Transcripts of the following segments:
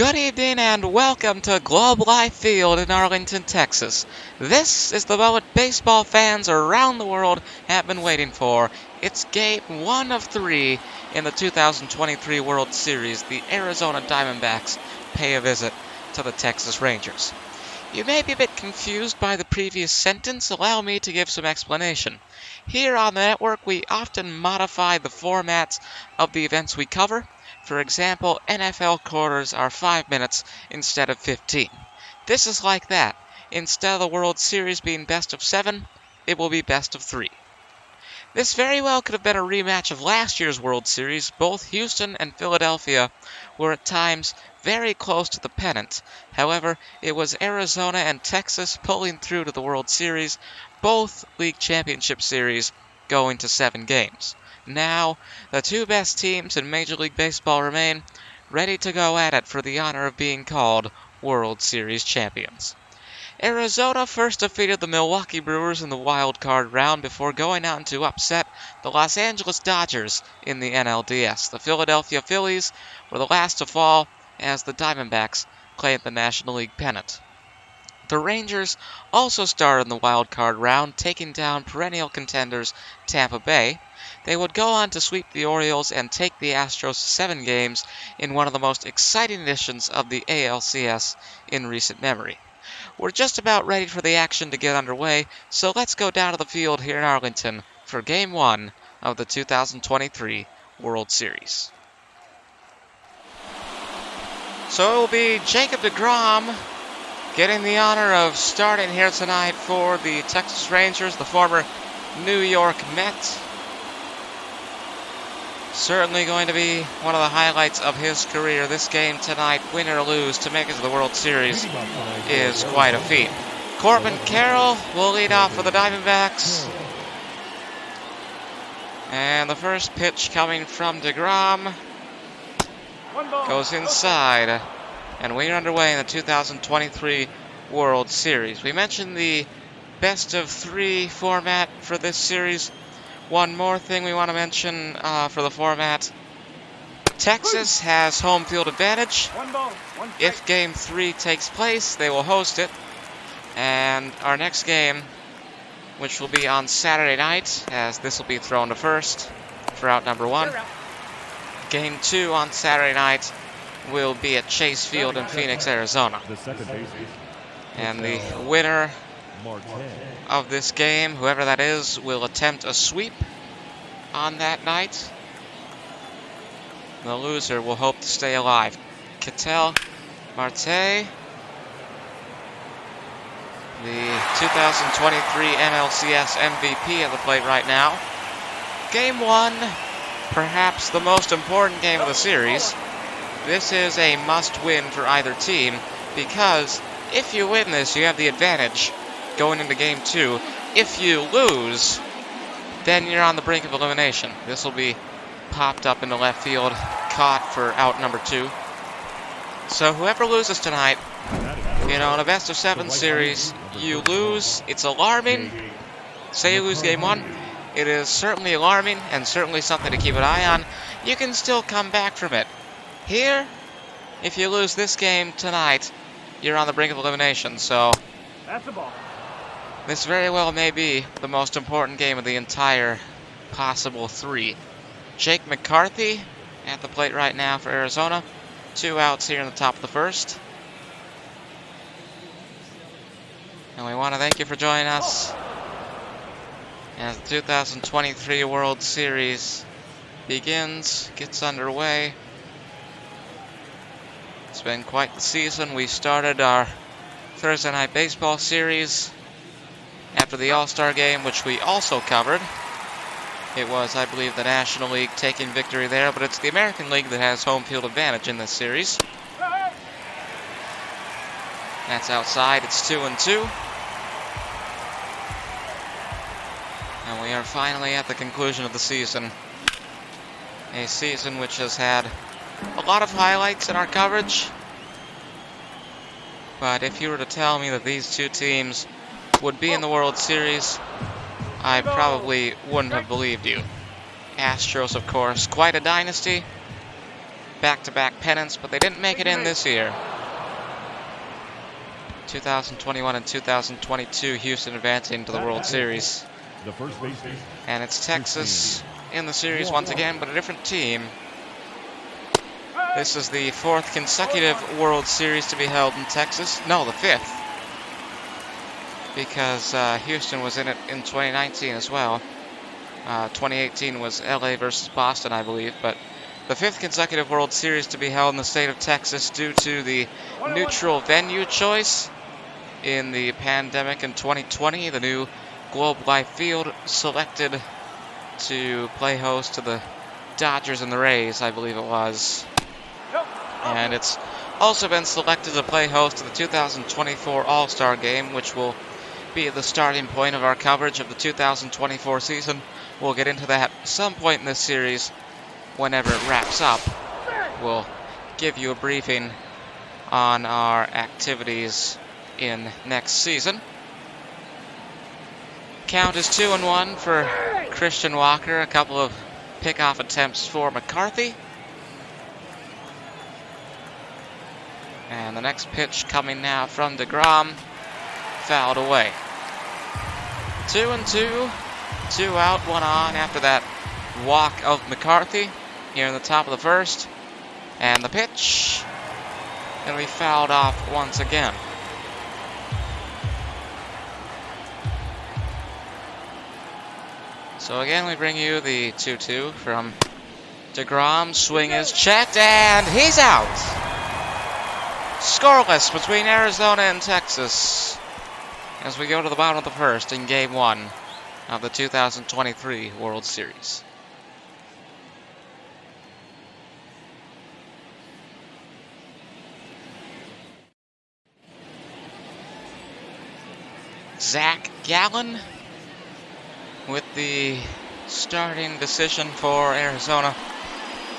Good evening and welcome to Globe Life Field in Arlington, Texas. This is the moment baseball fans around the world have been waiting for. It's game 1 of 3 in the 2023 World Series. The Arizona Diamondbacks pay a visit to the Texas Rangers. You may be a bit confused by the previous sentence. Allow me to give some explanation. Here on the network, we often modify the formats of the events we cover. For example, NFL quarters are 5 minutes instead of 15. This is like that. Instead of the World Series being best of 7, it will be best of 3. This very well could have been a rematch of last year's World Series. Both Houston and Philadelphia were at times very close to the pennant. However, it was Arizona and Texas pulling through to the World Series, both league championship series going to 7 games. Now, the two best teams in Major League Baseball remain ready to go at it for the honor of being called World Series champions. Arizona first defeated the Milwaukee Brewers in the wild card round before going on to upset the Los Angeles Dodgers in the NLCS. The Philadelphia Phillies were the last to fall as the Diamondbacks claimed the National League pennant. The Rangers also started in the wild card round, taking down perennial contenders Tampa Bay. They would go on to sweep the Orioles and take the Astros to 7 games in one of the most exciting editions of the ALCS in recent memory. We're just about ready for the action to get underway, so let's go down to the field here in Arlington for Game 1 of the 2023 World Series. So it will be Jacob deGrom getting the honor of starting here tonight for the Texas Rangers, the former New York Met. Certainly going to be one of the highlights of his career. This game tonight, win or lose, to make it to the World Series is quite a feat. Corbin Carroll will lead off for the Diamondbacks. And the first pitch coming from deGrom goes inside. And we're underway in the 2023 World Series. We mentioned the best-of-3 format for this series. One more thing we want to mention for the format. Texas has home field advantage. If Game 3 takes place, they will host it. And our next game, which will be on Saturday night, as this will be thrown to first for out number 1. Game 2 on Saturday night will be at Chase Field in Phoenix, Arizona. And the winner of this game, whoever that is, will attempt a sweep on that night. The loser will hope to stay alive. Ketel Marte, the 2023 NLCS MVP at the plate right now. Game 1, perhaps the most important game of the series. This is a must-win for either team because if you win this, you have the advantage going into Game 2. If you lose, then you're on the brink of elimination. This will be popped up into left field, caught for out number 2. So whoever loses tonight, in a best-of-7 series, you lose. It's alarming. Say you lose Game 1. It is certainly alarming and certainly something to keep an eye on. You can still come back from it. Here, if you lose this game tonight, you're on the brink of elimination. So that's the ball. This very well may be the most important game of the entire possible 3. Jake McCarthy at the plate right now for Arizona. 2 outs here in the top of the first. And we want to thank you for joining us as the 2023 World Series begins, gets underway. It's been quite the season. We started our Thursday Night Baseball series after the All-Star game, which we also covered. It was, I believe, the National League taking victory there, but it's the American League that has home field advantage in this series. That's outside. It's 2-2. And we are finally at the conclusion of the season. A season which has had a lot of highlights in our coverage. But if you were to tell me that these two teams would be in the World Series, I probably wouldn't have believed you. Astros, of course, quite a dynasty. back-to-back pennants, but they didn't make it in this year. 2021 and 2022, Houston advancing to the World Series. And it's Texas in the series once again, but a different team. This is the 4th consecutive World Series to be held in Texas. No, the 5th. Because Houston was in it in 2019 as well. 2018 was LA versus Boston, I believe. But the 5th consecutive World Series to be held in the state of Texas due to the neutral venue choice in the pandemic in 2020. The new Globe Life Field selected to play host to the Dodgers and the Rays, I believe it was. And it's also been selected to play host to the 2024 All-Star Game, which will be the starting point of our coverage of the 2024 season. We'll get into that at some point in this series whenever it wraps up. We'll give you a briefing on our activities in next season. Count is 2-1 for Christian Walker. A couple of pickoff attempts for McCarthy. And the next pitch coming now from DeGrom, fouled away. 2-2, 2 out, 1 on after that walk of McCarthy here in the top of the first. And the pitch, and we fouled off once again. So again, we bring you the 2-2 from DeGrom. Swing is checked, and he's out. Scoreless between Arizona and Texas as we go to the bottom of the first in Game 1 of the 2023 World Series. Zach Gallen with the starting decision for Arizona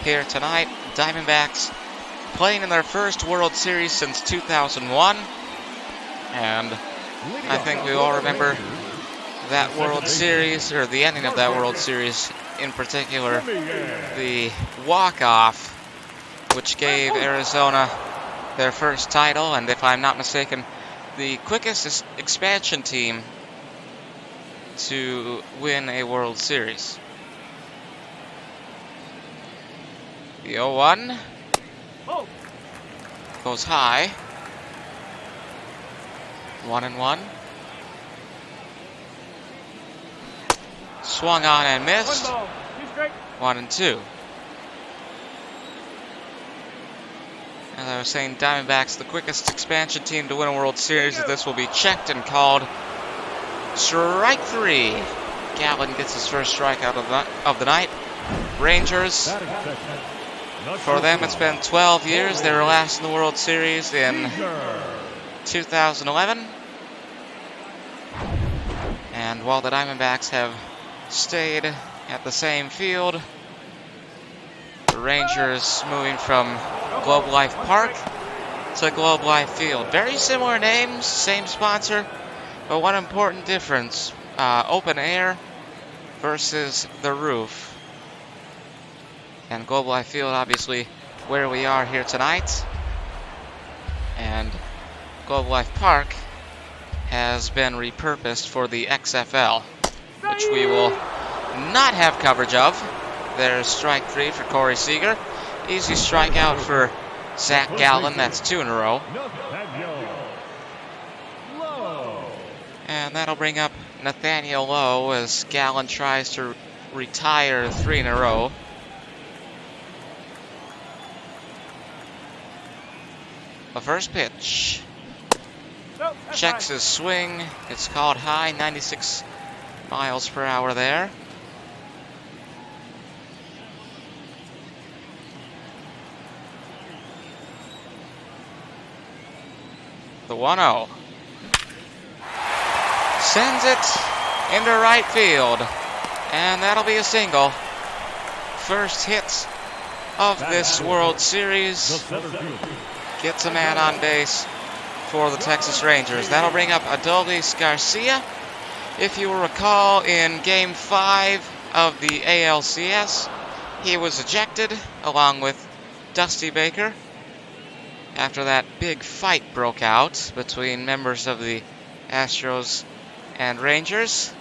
here tonight. Diamondbacks playing in their first World Series since 2001. And I think we all remember that World Series, or the ending of that World Series in particular, the walk-off, which gave Arizona their first title, and if I'm not mistaken, the quickest expansion team to win a World Series. The 0-1 goes high. 1-1. Swung on and missed. 1-2. As I was saying, Diamondbacks, the quickest expansion team to win a World Series. This will be checked and called strike 3. Gallen gets his first strikeout of the night. Rangers, for them it's been 12 years. They were last in the World Series in 2011. And while the Diamondbacks have stayed at the same field, the Rangers moving from Globe Life Park to Globe Life Field. Very similar names, same sponsor, but one important difference, open air versus the roof. And Globe Life Field, obviously, where we are here tonight. And Globe Life Park has been repurposed for the XFL, which we will not have coverage of. There's strike 3 for Corey Seager. Easy strikeout for Zach Gallen. That's 2 in a row. And that'll bring up Nathaniel Lowe as Gallen tries to retire 3 in a row. The first pitch. Checks his swing. It's called high, 96 miles per hour there. The 1-0. Sends it into right field. And that'll be a single. First hit of this World Series. Gets a man on base for the Texas Rangers. That'll bring up Adolis Garcia. If you will recall, in Game 5 of the ALCS, he was ejected along with Dusty Baker after that big fight broke out between members of the Astros and Rangers.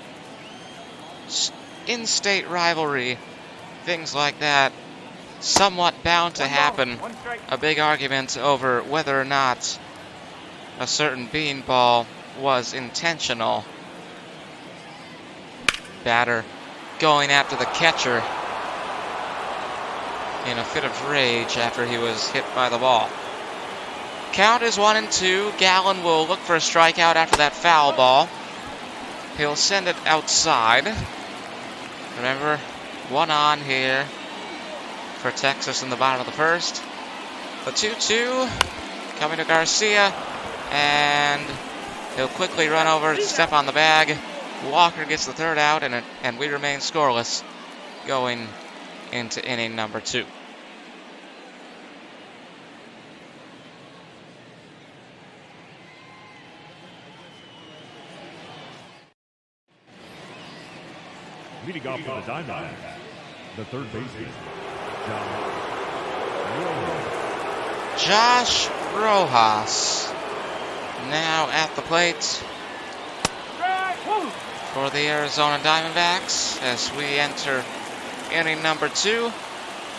In-state rivalry, things like that, somewhat bound to happen. A big argument over whether or not a certain beanball was intentional. Batter going after the catcher in a fit of rage after he was hit by the ball. Count is 1-2. Gallen will look for a strikeout after that foul ball. He'll send it outside. Remember, 1 on here for Texas in the bottom of the first. The 2-2 coming to Garcia, and he'll quickly run over, step on the bag. Walker gets the third out, and we remain scoreless going into inning number 2. Leading off for the Diamondbacks, the third baseman, Josh Rojas now at the plate for the Arizona Diamondbacks as we enter inning number 2.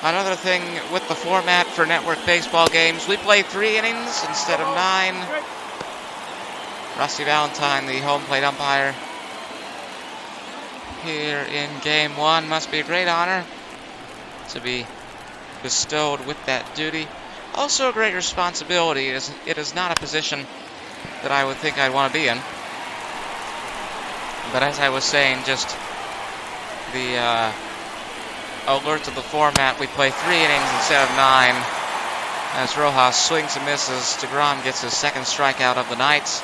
Another thing with the format for network baseball games, we play 3 innings instead of 9. Rusty Valentine, the home plate umpire, here in Game 1. Must be a great honor to be bestowed with that duty. Also a great responsibility. It is not a position that I would think I'd want to be in. But as I was saying, just the alert of the format, we play 3 innings instead of 9. As Rojas swings and misses, DeGrom gets his second strikeout of the night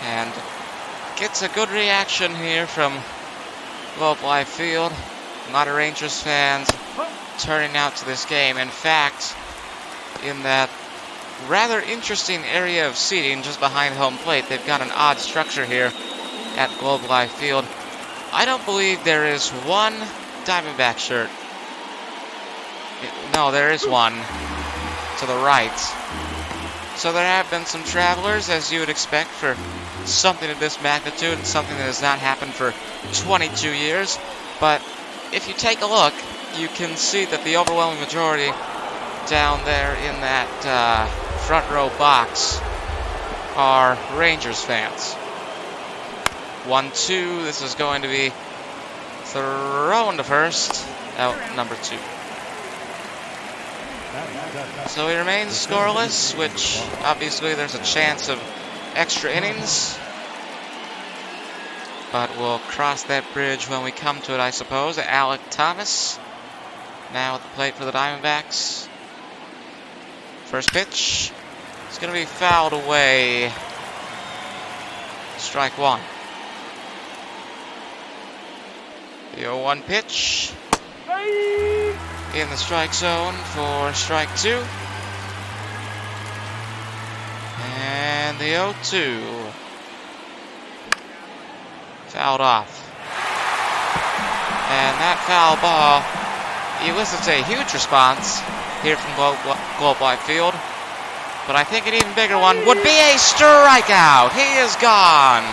and gets a good reaction here from Globe Life Field. A lot of Rangers fans turning out to this game. In fact, in that rather interesting area of seating just behind home plate, they've got an odd structure here at Globe Life Field. I don't believe there is one Diamondback shirt. No, there is one to the right. So there have been some travelers, as you would expect, for something of this magnitude, and something that has not happened for 22 years. But if you take a look, you can see that the overwhelming majority down there in that front row box are Rangers fans. 1-2. This is going to be thrown to first. Out number 2. So he remains scoreless, which obviously there's a chance of extra innings. But we'll cross that bridge when we come to it, I suppose. Alec Thomas now at the plate for the Diamondbacks. First pitch. It's going to be fouled away. Strike 1. The 0-1 pitch in the strike zone for strike 2. And the 0-2 fouled off. And that foul ball elicits a huge response here from Globe Life Field. But I think an even bigger one would be a strikeout. He is gone.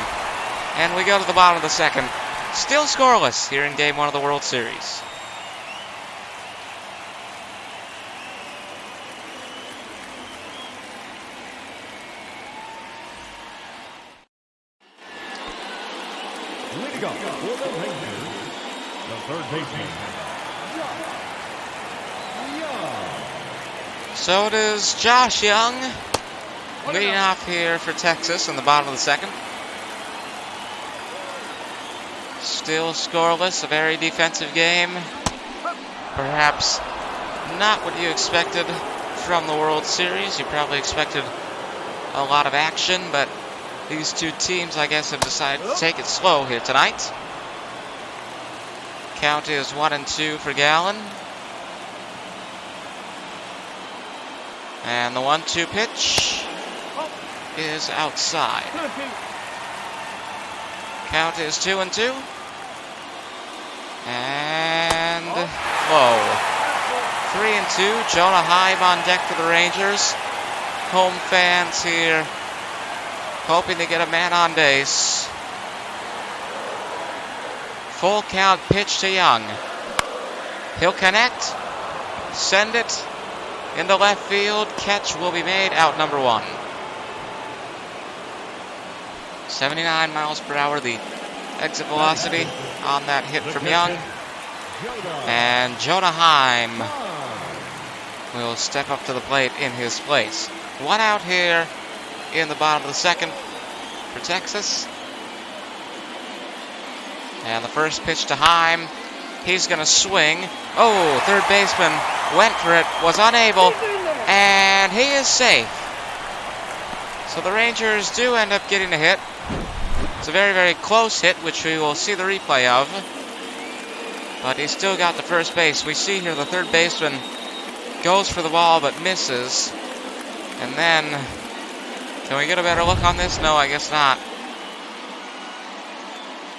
And we go to the bottom of the second. Still scoreless here in Game 1 of the World Series. leading off for the Rangers, the third baseman, So it is Josh Young leading off here for Texas in the bottom of the second. Still scoreless, a very defensive game. Perhaps not what you expected from the World Series. You probably expected a lot of action, but these two teams, I guess, have decided to take it slow here tonight. Count is 1-2 for Gallen. And the 1-2 pitch is outside. Count is 2-2. And low. 0-2. Jonah Heim on deck for the Rangers. Home fans here hoping to get a man on base. Full count pitch to Young. He'll connect. Send it into left field. Catch will be made. Out number 1. 79 miles per hour, the exit velocity on that hit from Young. And Jonah Heim will step up to the plate in his place. 1 out here in the bottom of the 2nd for Texas. And the first pitch to Heim. He's going to swing. Oh, third baseman went for it, was unable, and he is safe. So the Rangers do end up getting a hit. It's a very, very close hit, which we will see the replay of. But he still got to first base. We see here the third baseman goes for the ball but misses. And then, can we get a better look on this? No, I guess not.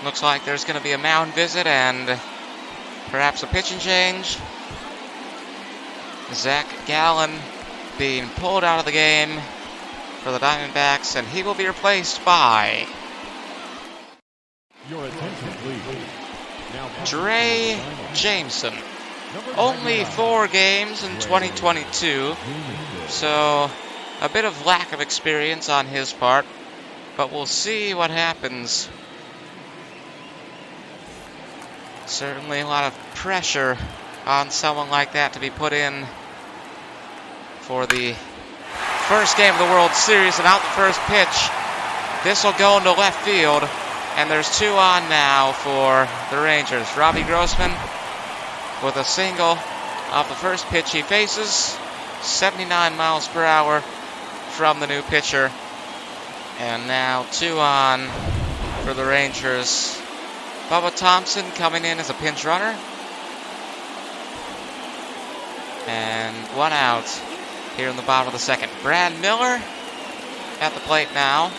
Looks like there's going to be a mound visit and perhaps a pitching change. Zach Gallen being pulled out of the game for the Diamondbacks, and he will be replaced by Your attention, please. Now, Dre Jameson. Only 4 games in 2022, so a bit of lack of experience on his part, but we'll see what happens. Certainly a lot of pressure on someone like that to be put in for the first game of the World Series, and out the first pitch. This will go into left field, and there's 2 on now for the Rangers. Robbie Grossman with a single off the first pitch he faces. 79 miles per hour from the new pitcher. And now 2 on for the Rangers. Bubba Thompson coming in as a pinch runner. And 1 out here in the bottom of the 2nd. Brad Miller at the plate now.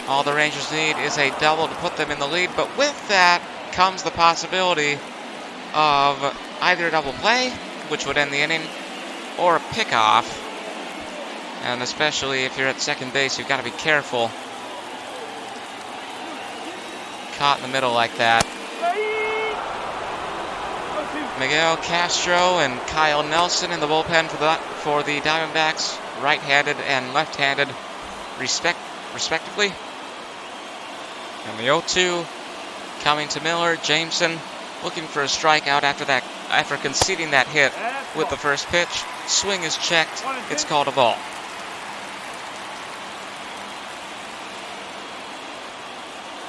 All the Rangers need is a double to put them in the lead, but with that comes the possibility of either a double play, which would end the inning, or a pickoff. And especially if you're at second base, you've got to be careful. Caught in the middle like that. Miguel Castro and Kyle Nelson in the bullpen for the Diamondbacks, right-handed and left-handed respectively. And the 0-2 coming to Miller. Jameson looking for a strikeout after conceding that hit with the first pitch. Swing is checked. It's called a ball.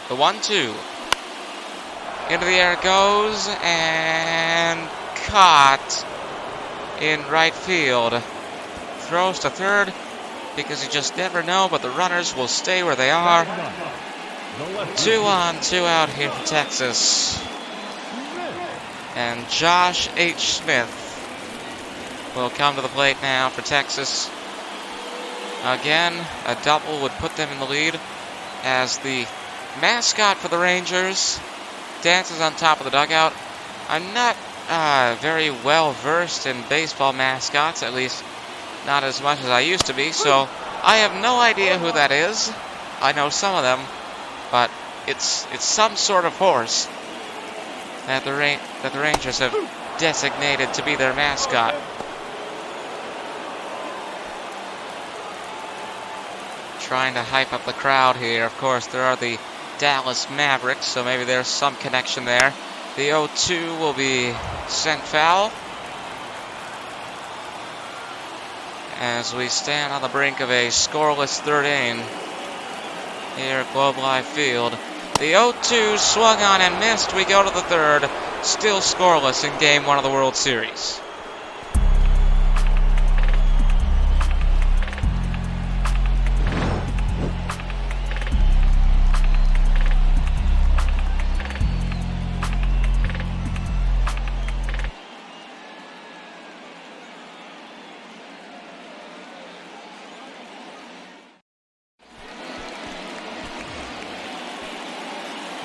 The 1-2. Into the air it goes, and caught in right field. Throws to third because you just never know, but the runners will stay where they are. 2 on, 2 out here for Texas. And Josh H. Smith will come to the plate now for Texas. Again, a double would put them in the lead as the mascot for the Rangers dances on top of the dugout. I'm not very well versed in baseball mascots, at least not as much as I used to be, so I have no idea who that is. I know some of them, but it's some sort of horse that the Rangers have designated to be their mascot. Trying to hype up the crowd here. Of course, there are the Dallas Mavericks, so maybe there's some connection there. The 0-2 will be sent foul as we stand on the brink of a scoreless 3rd inning here at Globe Life Field. The 0-2 swung on and missed. We go to the 3rd, still scoreless in Game 1 of the World Series.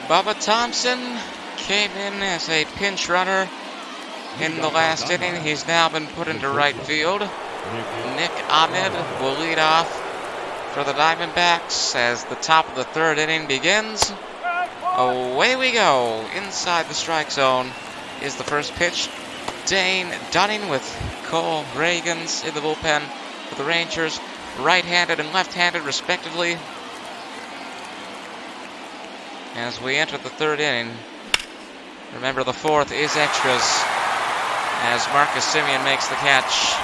Bubba Thompson came in as a pinch runner in the last inning. He's now been put into right field. Nick Ahmed will lead off for the Diamondbacks as the top of the third inning begins. Away we go. Inside the strike zone is the first pitch. Dane Dunning with Cole Reagans in the bullpen for the Rangers, right-handed and left-handed respectively. As we enter the third inning, remember the fourth is extras as Marcus Semien makes the catch.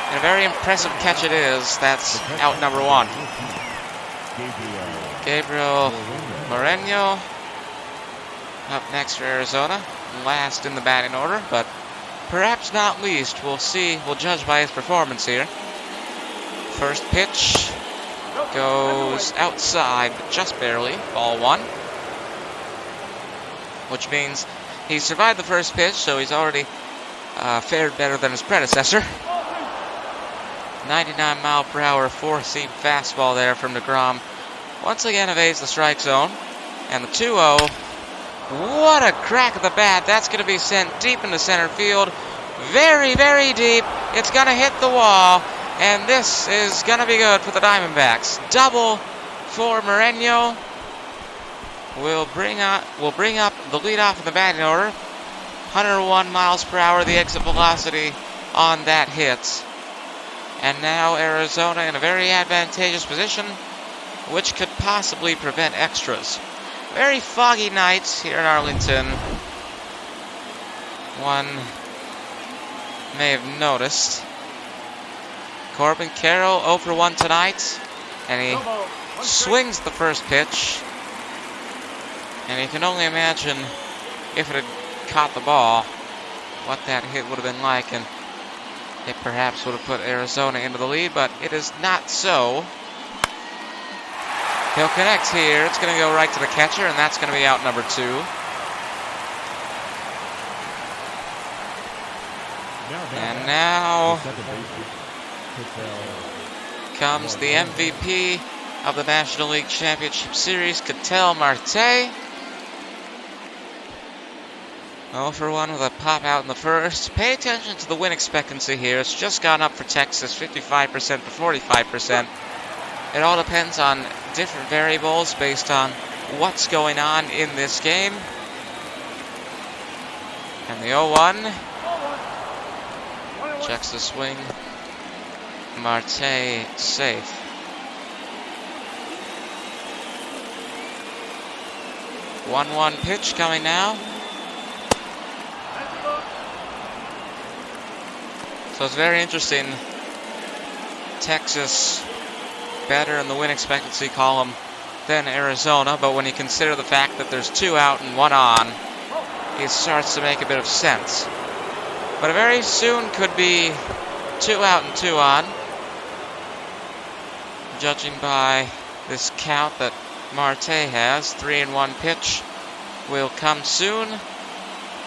And a very impressive catch it is. That's out number one. Gabriel Moreno up next for Arizona, last in the batting order, but perhaps not least. We'll see. We'll judge by his performance here. First pitch goes outside, but just barely. Ball one. Which means he survived the first pitch, so he's already fared better than his predecessor. 99-mile-per-hour four-seam fastball there from DeGrom. Once again evades the strike zone. And the 2-0. What a crack at the bat. That's going to be sent deep into center field. Very, very deep. It's going to hit the wall. And this is going to be good for the Diamondbacks. Double for Moreno. Will bring up the leadoff in the batting order. 101 miles per hour, the exit velocity on that hit. And now Arizona in a very advantageous position, which could possibly prevent extras. Very foggy night here in Arlington. One may have noticed. Corbin Carroll 0 for 1 tonight, and he swings the first pitch. And you can only imagine if it had caught the ball, what that hit would have been like, and it perhaps would have put Arizona into the lead, but it is not so. He'll connect here. It's going to go right to the catcher, and that's going to be out number 2. And now comes the MVP of the National League Championship Series, Ketel Marte. 0 for 1 with a pop out in the first. Pay attention to the win expectancy here. It's just gone up for Texas, 55% to 45%. It all depends on different variables based on what's going on in this game. And the 0-1 checks the swing. Marte safe. 1-1 pitch coming now. So it's very interesting. Texas better in the win expectancy column than Arizona, but when you consider the fact that there's 2 out and 1 on, it starts to make a bit of sense. But it very soon could be 2 out and 2 on, judging by this count that Marte has. 3-1 pitch will come soon,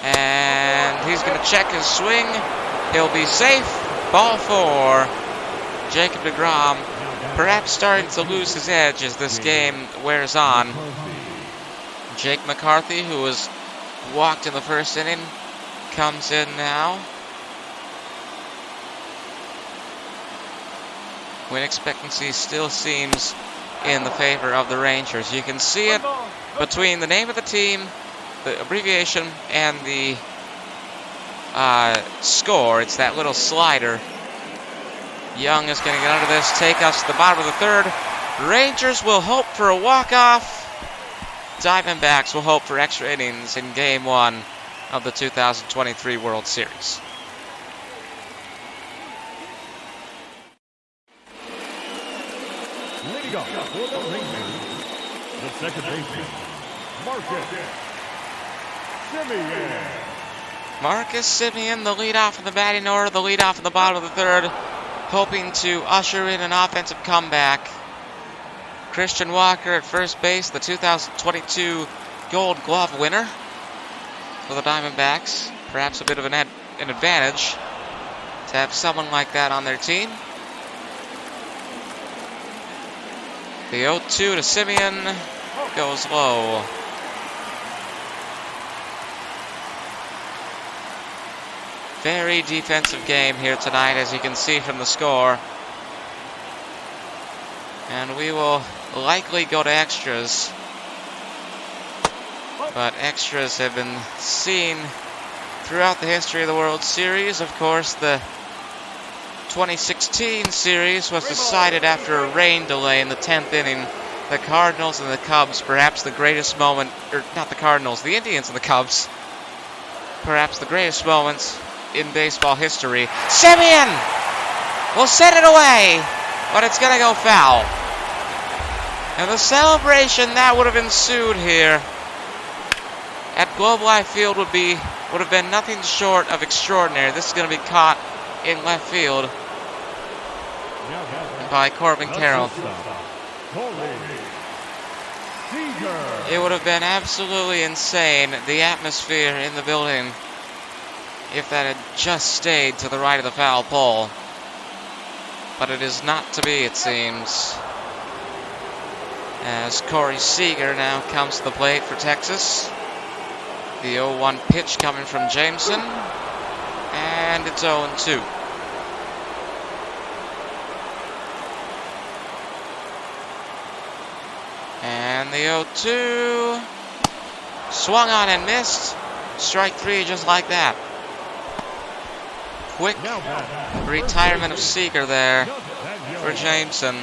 and he's going to check his swing. He'll be safe. Ball 4. Jacob deGrom perhaps starting to lose his edge as this game wears on. Jake McCarthy, who was walked in the first inning, comes in now. Win expectancy still seems in the favor of the Rangers. You can see it between the name of the team, the abbreviation, and the score. It's that little slider. Young is going to get under this, take us to the bottom of the third. Rangers will hope for a walk-off. Diamondbacks will hope for extra innings in Game 1 of the 2023 World Series. Leading off for the Rangers, the second baseman, Marcus Semien. Marcus Semien, the leadoff in the batting order, the leadoff in the bottom of the third, hoping to usher in an offensive comeback. Christian Walker at first base, the 2022 Gold Glove winner for the Diamondbacks. Perhaps a bit of an advantage to have someone like that on their team. The 0-2 to Semien goes low. Very defensive game here tonight, as you can see from the score. And we will likely go to extras. But extras have been seen throughout the history of the World Series. Of course, the 2016 series was decided after a rain delay in the 10th inning. The Cardinals and the Cubs, perhaps the greatest moment, or not the Cardinals, the Indians and the Cubs, perhaps the greatest moments in baseball history. Semien will send it away, but it's going to go foul. And the celebration that would have ensued here at Globe Life Field would have been nothing short of extraordinary. This is going to be caught in left field by Corbin Carroll. It would have been absolutely insane, the atmosphere in the building, if that had just stayed to the right of the foul pole. But it is not to be, it seems. As Corey Seager now comes to the plate for Texas. The 0-1 pitch coming from Jameson. And it's 0-2. And the 0-2 swung on and missed. Strike 3 just like that. Quick retirement of Seager there for Jameson.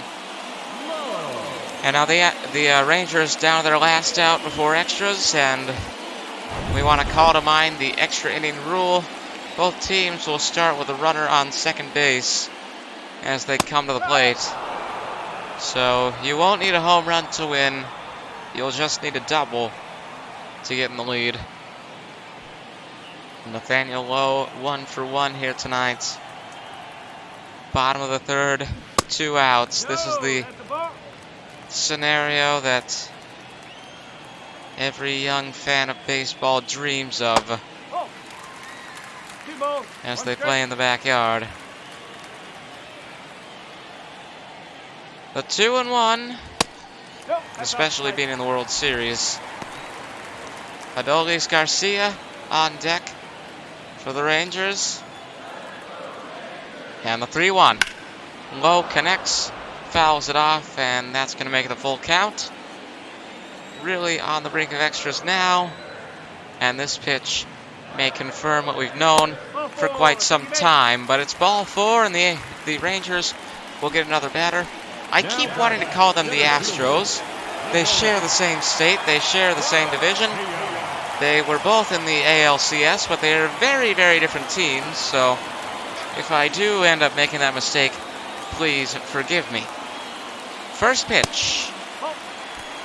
And now the Rangers down to their last out before extras, and we want to call to mind the extra inning rule. Both teams will start with a runner on second base as they come to the plate. So you won't need a home run to win. You'll just need a double to get in the lead. Nathaniel Lowe 1 for 1 here tonight. Bottom of the third, 2 outs. This is the scenario that every young fan of baseball dreams of as they play in the backyard. The 2-1, especially being in the World Series. Adolis Garcia on deck for the Rangers. And the 3-1. Lowe connects, fouls it off, and that's going to make it a full count. Really on the brink of extras now. And this pitch may confirm what we've known for quite some time. But it's ball 4, and the Rangers will get another batter. I keep wanting to call them the Astros. They share the same state. They share the same division. They were both in the ALCS, but they are very, very different teams. So if I do end up making that mistake, please forgive me. First pitch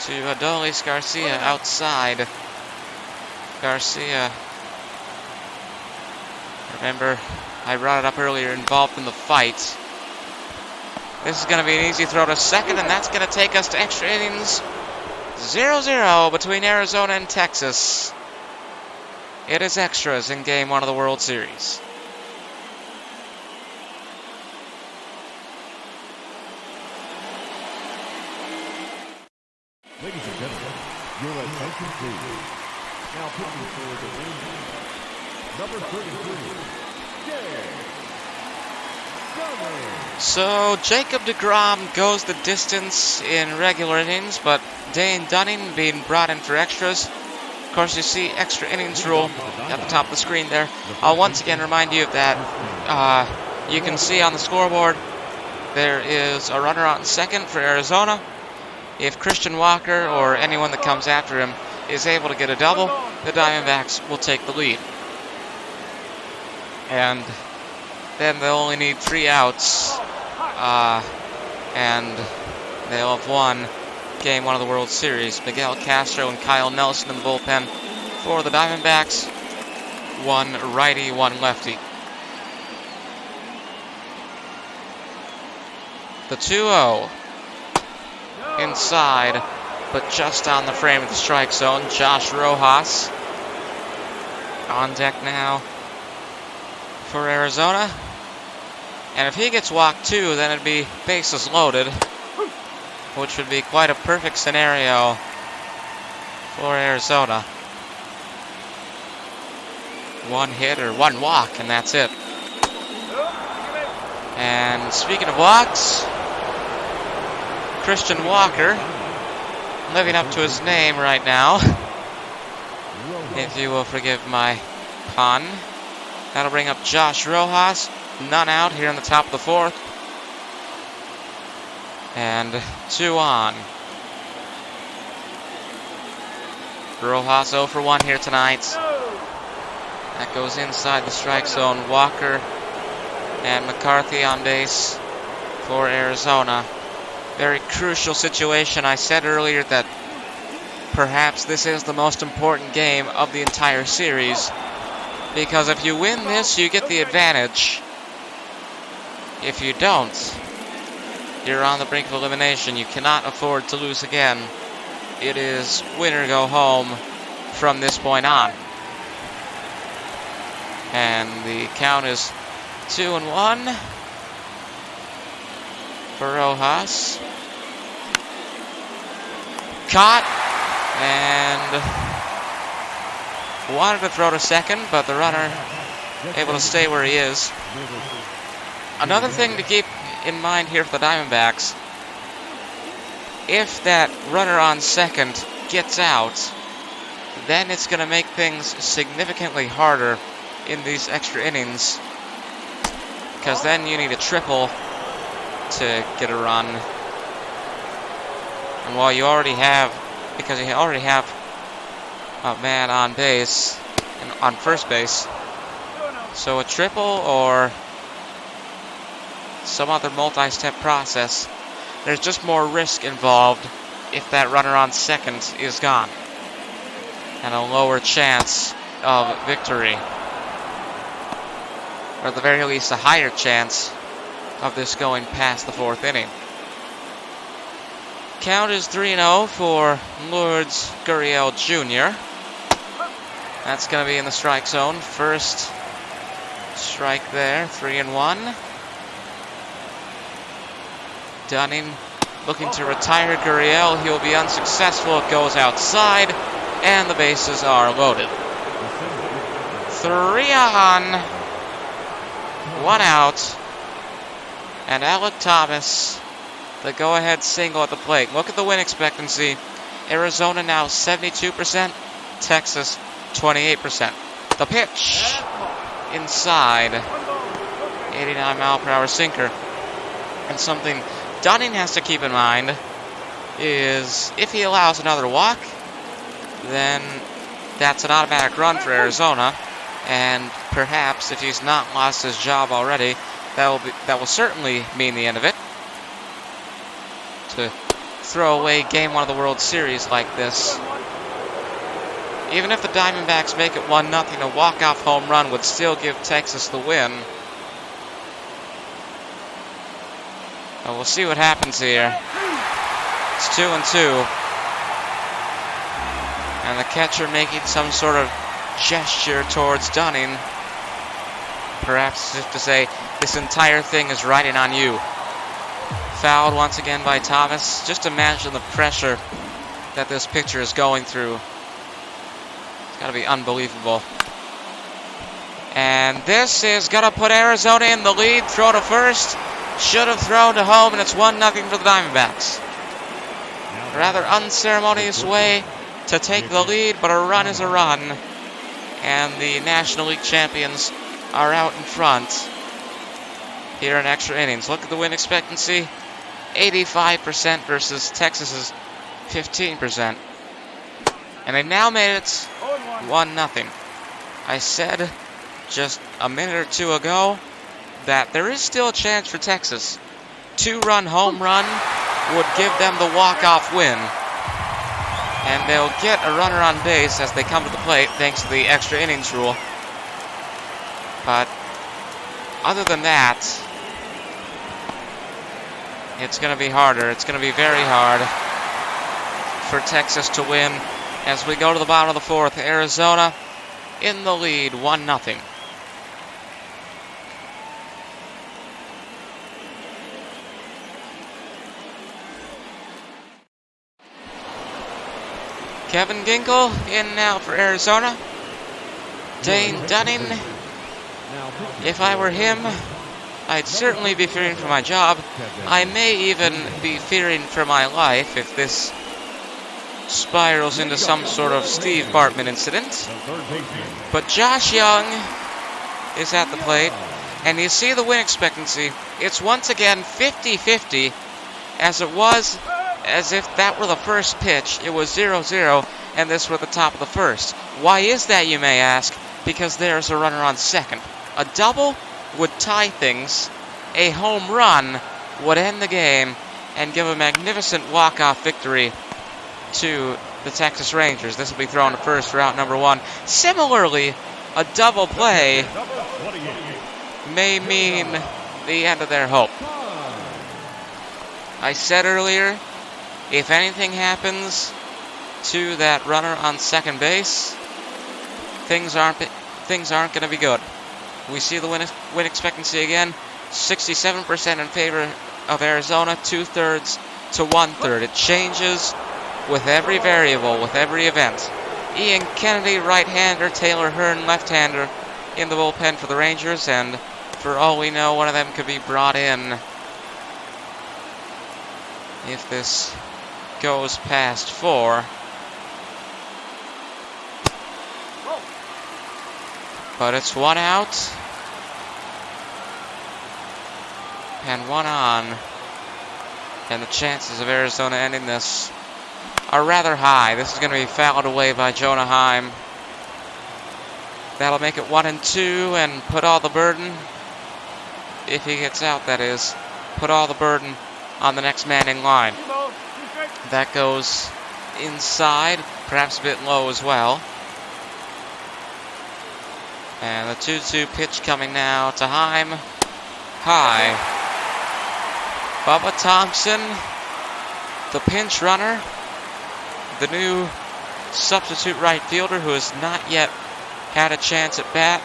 to Adolis Garcia outside. Garcia, remember, I brought it up earlier, involved in the fight. This is going to be an easy throw to second, and that's going to take us to extra innings. 0-0 between Arizona and Texas. It is extras in Game 1 of the World Series. Ladies and gentlemen, your attention please. Now pitching for the Rangers, number 33, So Jacob deGrom goes the distance in regular innings, but Dane Dunning being brought in for extras. Of course, you see extra innings rule at the top of the screen there. I'll once again remind you of that. You can see on the scoreboard there is a runner on second for Arizona. If Christian Walker or anyone that comes after him is able to get a double, the Diamondbacks will take the lead. And then they'll only need 3 outs, and they'll have won Game 1 of the World Series. Miguel Castro and Kyle Nelson in the bullpen for the Diamondbacks. 1 righty, 1 lefty. The 2-0. Inside, but just on the frame of the strike zone. Josh Rojas on deck now for Arizona. And if he gets walked too, then it'd be bases loaded, which would be quite a perfect scenario for Arizona. One hit or one walk, and that's it. And speaking of walks, Christian Walker, living up to his name right now, if you will forgive my pun. That'll bring up Josh Rojas, none out here in the top of the fourth. And 2 on. Rojas 0 for 1 here tonight. That goes inside the strike zone. Walker and McCarthy on base for Arizona. Very crucial situation. I said earlier that perhaps this is the most important game of the entire series, because if you win this, you get the advantage. If you don't, you're on the brink of elimination. You cannot afford to lose again. It is win or go home from this point on. And the count is 2-1 for Rojas. Caught and wanted to throw to second, but the runner able to stay where he is. Another thing to keep in mind here for the Diamondbacks, if that runner on second gets out, then it's going to make things significantly harder in these extra innings, because then you need a triple to get a run. And while you already have, because you already have a man on base and on first base, so a triple or some other multi-step process, there's just more risk involved if that runner on second is gone, and a lower chance of victory, or at the very least a higher chance of this going past the fourth inning. Count is 3-0 for Lourdes Gurriel Jr. That's going to be in the strike zone. First strike there, 3-1. Dunning looking to retire Gurriel. He'll be unsuccessful. It goes outside, and the bases are loaded. 3 on, 1 out, and Alec Thomas, the go-ahead single at the plate. Look at the win expectancy. Arizona now 72%, Texas 28%. The pitch inside, 89-mile-per-hour sinker. And something Dunning has to keep in mind is if he allows another walk, then that's an automatic run for Arizona. And perhaps if he's not lost his job already, that will certainly mean the end of it. To throw away Game 1 of the World Series like this. Even if the Diamondbacks make it 1-0, a walk-off home run would still give Texas the win. But we'll see what happens here. It's 2-2. And the catcher making some sort of gesture towards Dunning. Perhaps as if to say, this entire thing is riding on you. Fouled once again by Thomas. Just imagine the pressure that this pitcher is going through. It's got to be unbelievable. And this is going to put Arizona in the lead. Throw to first. Should have thrown to home, and it's 1-0 for the Diamondbacks. A rather unceremonious way to take the lead, but a run is a run. And the National League champions are out in front here in extra innings. Look at the win expectancy. 85% versus Texas's 15%. And they've now made it 1-0. I said just a minute or two ago that there is still a chance for Texas. 2-run home run would give them the walk-off win. And they'll get a runner on base as they come to the plate thanks to the extra innings rule. But other than that, it's going to be harder. It's going to be very hard for Texas to win as we go to the bottom of the fourth. Arizona in the lead, 1-0. Kevin Ginkel in now for Arizona. Dane Dunning, if I were him, I'd certainly be fearing for my job. I may even be fearing for my life if this spirals into some sort of Steve Bartman incident. But Josh Young is at the plate, and you see the win expectancy. It's once again 50-50, as it was as if that were the first pitch. It was 0-0, and this were the top of the first. Why is that, you may ask? Because there's a runner on second. A double would tie things. A home run would end the game and give a magnificent walk-off victory to the Texas Rangers. This will be thrown to first for out number one. Similarly, a double play may mean the end of their hope. I said earlier, if anything happens to that runner on second base, things aren't going to be good. We see the win expectancy again, 67% in favor of Arizona, 2/3 to 1/3. It changes with every variable, with every event. Ian Kennedy, right-hander, Taylor Hearn, left-hander, in the bullpen for the Rangers, and for all we know, one of them could be brought in if this goes past 4. But it's 1 out and 1 on, and the chances of Arizona ending this are rather high. This is going to be fouled away by Jonah Heim. That'll make it 1-2 and put all the burden, if he gets out that is, put all the burden on the next man in line. That goes inside, perhaps a bit low as well. And the 2-2 pitch coming now to Heim. High. Bubba Thompson, the pinch runner, the new substitute right fielder who has not yet had a chance at bat,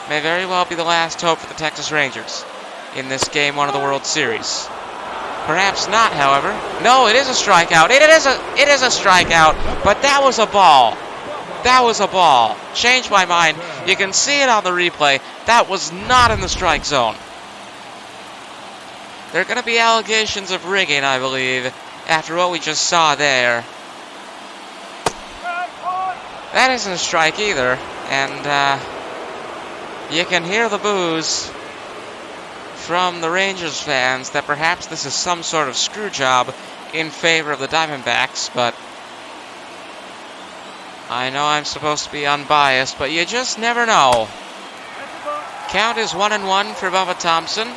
may very well be the last hope for the Texas Rangers in this Game 1 of the World Series. Perhaps not, however. No, it is a strikeout. It is a strikeout, but that was a ball. That was a ball. Changed my mind. You can see it on the replay. That was not in the strike zone. There are going to be allegations of rigging, I believe, after what we just saw there. That isn't a strike either, and you can hear the boos from the Rangers fans that perhaps this is some sort of screw job in favor of the Diamondbacks, but I know I'm supposed to be unbiased, but you just never know. Count is 1-1 for Bubba Thompson.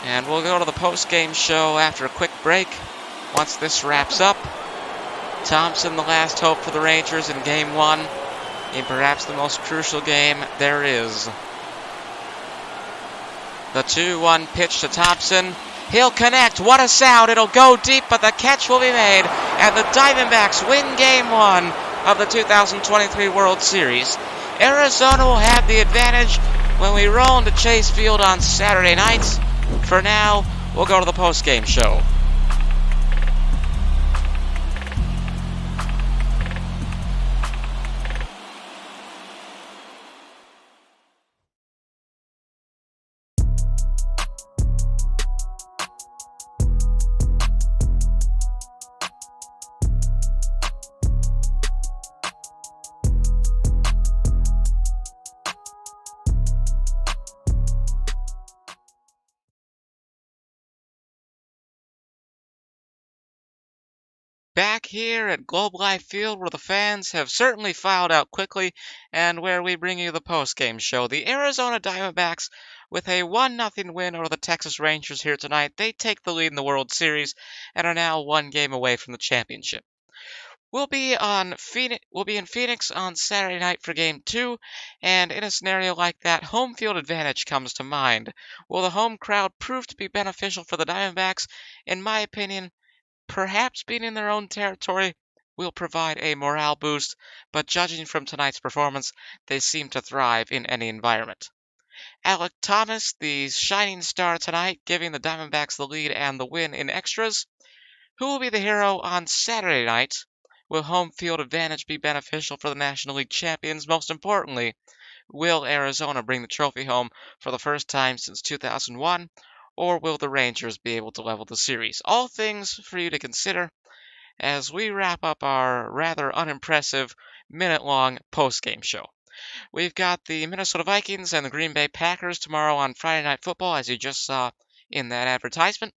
And we'll go to the post-game show after a quick break. Once this wraps up, Thompson, the last hope for the Rangers in Game 1, in perhaps the most crucial game there is. The 2-1 pitch to Thompson. He'll connect. What a sound. It'll go deep, but the catch will be made. And the Diamondbacks win Game 1 of the 2023 World Series. Arizona will have the advantage when we roll into Chase Field on Saturday night. For now, we'll go to the post-game show. Back here at Globe Life Field, where the fans have certainly filed out quickly, and where we bring you the post-game show. The Arizona Diamondbacks, with a 1-0 win over the Texas Rangers here tonight, they take the lead in the World Series and are now 1 game away from the championship. We'll be in Phoenix on Saturday night for Game 2, and in a scenario like that, home field advantage comes to mind. Will the home crowd prove to be beneficial for the Diamondbacks? In my opinion, perhaps being in their own territory will provide a morale boost, but judging from tonight's performance, they seem to thrive in any environment. Alec Thomas, the shining star tonight, giving the Diamondbacks the lead and the win in extras. Who will be the hero on Saturday night? Will home field advantage be beneficial for the National League champions? Most importantly, will Arizona bring the trophy home for the first time since 2001, or will the Rangers be able to level the series? All things for you to consider as we wrap up our rather unimpressive minute-long post-game show. We've got the Minnesota Vikings and the Green Bay Packers tomorrow on Friday Night Football, as you just saw in that advertisement.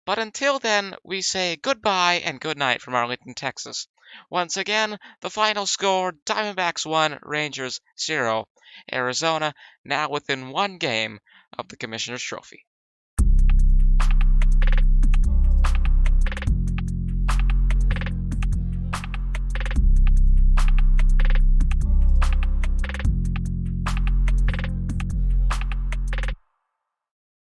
But until then, we say goodbye and good night from Arlington, Texas. Once again, the final score, Diamondbacks 1, Rangers 0. Arizona now within one game of the Commissioner's Trophy.